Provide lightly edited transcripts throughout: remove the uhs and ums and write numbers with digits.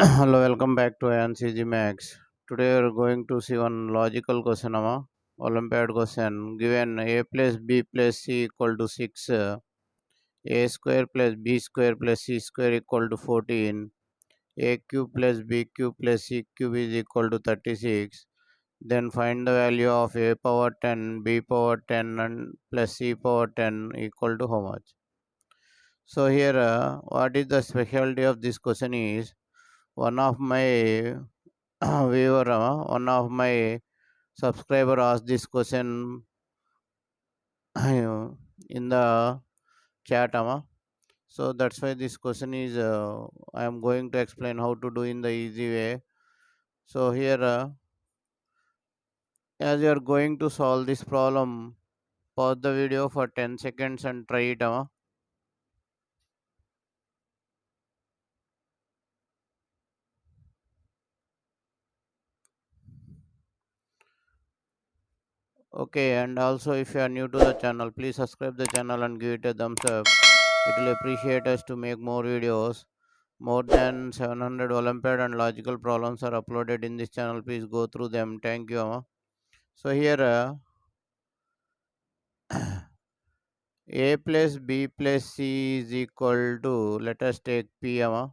Hello, welcome back to AyaansEasyMath. Today we are going to see one logical question Olympiad question. Given a plus b plus c equal to 6, a square plus b square plus c square equal to 14, a cube plus b cube plus c cube is equal to 36. Then find the value of a power 10, b power 10 and plus c power 10 equal to how much? So here, what is the specialty of this question is one of my viewer, one of my subscriber asked this question in the chat. So that's why this question is I am going to explain how to do in the easy way. So here, as you are going to solve this problem, pause the video for 10 seconds and try it. Okay, and also if you are new to the channel, please subscribe the channel and give it a thumbs up. It will appreciate us to make more videos. More than 700 Olympiad and logical problems are uploaded in this channel. Please go through them. Thank you, Amma. So here, a plus b plus c is equal to, let us take p, Amma.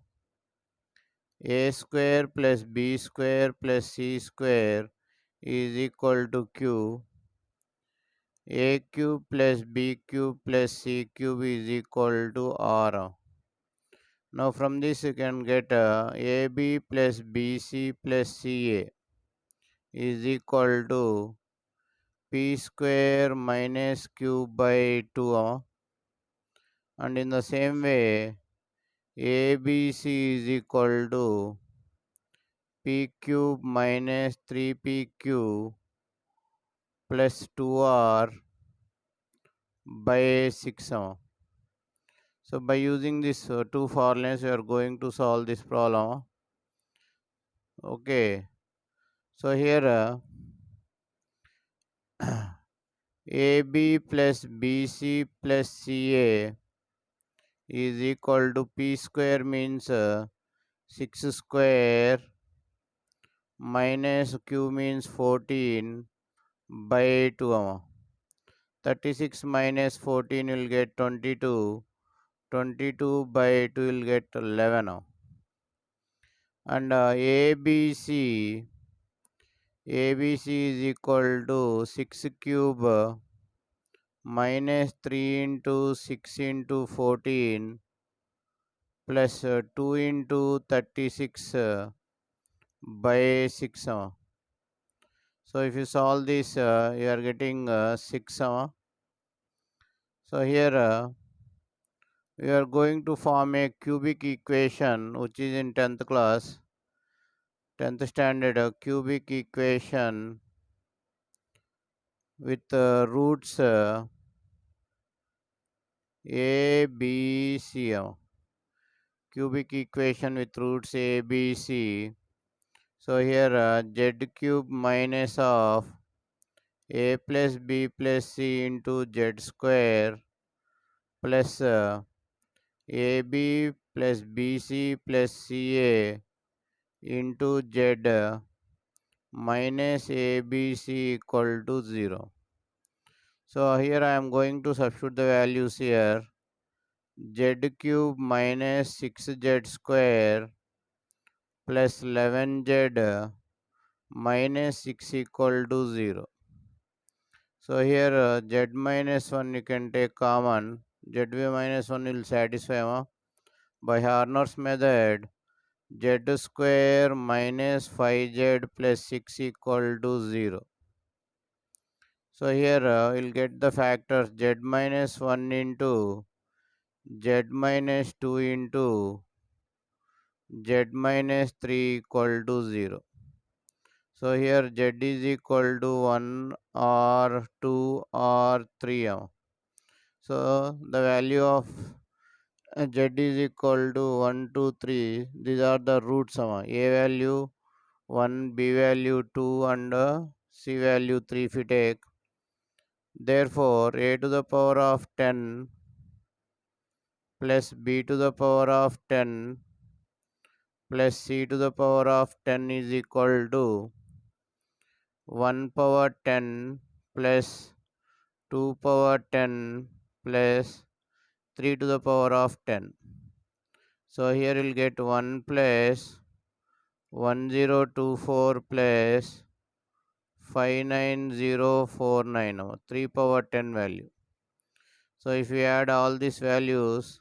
A square plus b square plus c square is equal to q. A cube plus b cube plus c cube is equal to r. Now from this you can get ab plus bc plus ca is equal to p square minus q by 2, and in the same way ABC is equal to p cube minus 3pq plus 2r by 6. So by using these two formulas we are going to solve this problem. Okay, so here AB plus BC plus CA is equal to P square means 6 square minus Q means 14 by 2. 36 minus 14 will get 22. 22 by 2 will get 11. And ABC is equal to 6 cube minus 3 into 6 into 14 plus 2 into 36 by 6. So if you solve this, you are getting 6. So here we are going to form a cubic equation which is in 10th class, 10th standard, a cubic equation with roots a, b, c. Cubic equation with roots a, b, c. So here z cube minus of a plus b plus c into z square plus ab plus bc plus ca into z minus abc equal to 0. So here I am going to substitute the values here. Z cube minus 6z square plus 11z minus 6 equal to 0. So here z minus 1 you can take common. Zv minus 1 will satisfy. By Harnor's method, z square minus 5z plus 6 equal to 0. So here we'll get the factors z minus 1 into z minus 2 into z minus 3 equal to 0. So here z is equal to 1 or 2 or 3. So the value of z is equal to 1, 2, 3. These are the roots. A value 1, b value 2 and c value 3 if we take. Therefore a to the power of 10 plus b to the power of 10 plus c to the power of 10 is equal to 1 power 10 plus 2 power 10 plus 3 to the power of 10. So here we'll get 1 plus 1024 plus 59049, 3 power 10 value. So if we add all these values,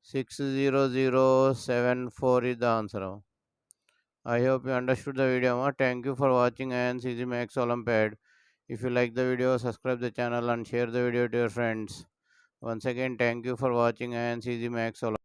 60074 is the answer. I hope you understood the video. Thank you for watching AyaansEasyMath Olympiad. If you like the video, subscribe the channel and share the video to your friends. Once again, thank you for watching AyaansEasyMath Olympiad.